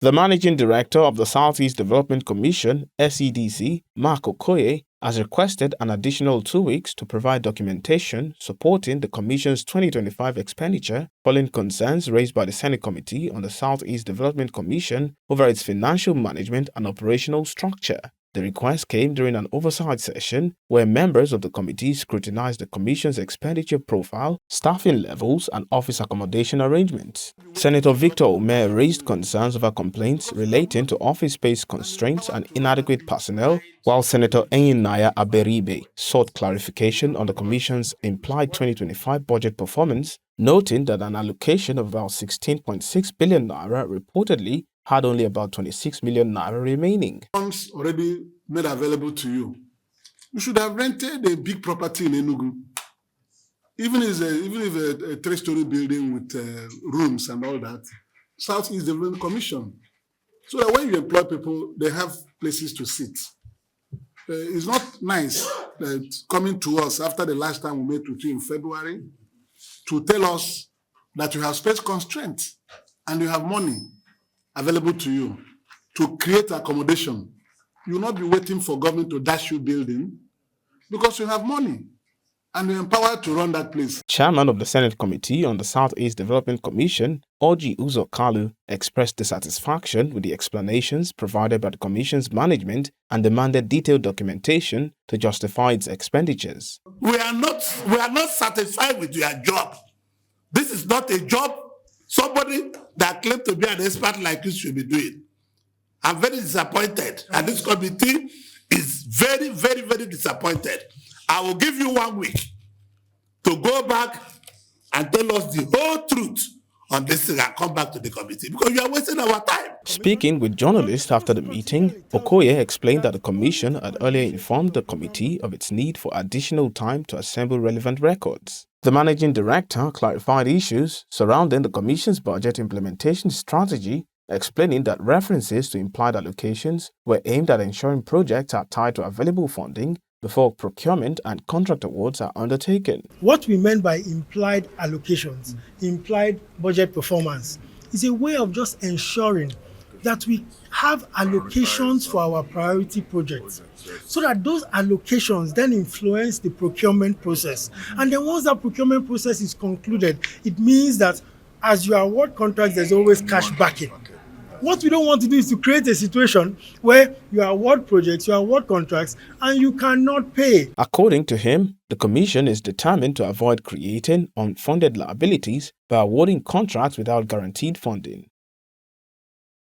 The Managing Director of the Southeast Development Commission, SEDC, Mark Okoye, has requested an additional 2 weeks to provide documentation supporting the Commission's 2025 expenditure following concerns raised by the Senate Committee on the Southeast Development Commission over its financial management and operational structure. The request came during an oversight session where members of the committee scrutinized the Commission's expenditure profile, staffing levels, and office accommodation arrangements. Senator Victor Okoye raised concerns over complaints relating to office space constraints and inadequate personnel, while Senator Enyinnaya Aberibe sought clarification on the Commission's implied 2025 budget performance, noting that an allocation of about 16.6 billion naira reportedly had only about 26 million naira remaining. Funds already made available to you. You should have rented a big property in Enugu, even if a 3-story building with rooms and all that. Southeast Development Commission, so that when you employ people, they have places to sit. It's not nice coming to us after the last time we met with you in February to tell us that you have space constraints and you have money available to you to create accommodation. You will not be waiting for government to dash you building because you have money and you're empowered to run that place. Chairman of the Senate Committee on the Southeast Development Commission, Orji Uzor Kalu, expressed dissatisfaction with the explanations provided by the Commission's management and demanded detailed documentation to justify its expenditures. We are not satisfied with your job. This is not a job somebody that claims to be an expert like you should be doing. I'm very disappointed, and this committee is very, very, very disappointed. I will give you 1 week to go back and tell us the whole truth on this thing and come back to the committee because you are wasting our time. Speaking with journalists after the meeting, Okoye explained that the Commission had earlier informed the committee of its need for additional time to assemble relevant records. The Managing Director clarified issues surrounding the Commission's budget implementation strategy, explaining that references to implied allocations were aimed at ensuring projects are tied to available funding before procurement and contract awards are undertaken. What we meant by implied allocations, implied budget performance, is a way of just ensuring that we have allocations for our priority projects so that those allocations then influence the procurement process. And then once that procurement process is concluded, it means that as you award contracts, there's always cash backing. What we don't want to do is to create a situation where you award projects, you award contracts, and you cannot pay. According to him, the Commission is determined to avoid creating unfunded liabilities by awarding contracts without guaranteed funding.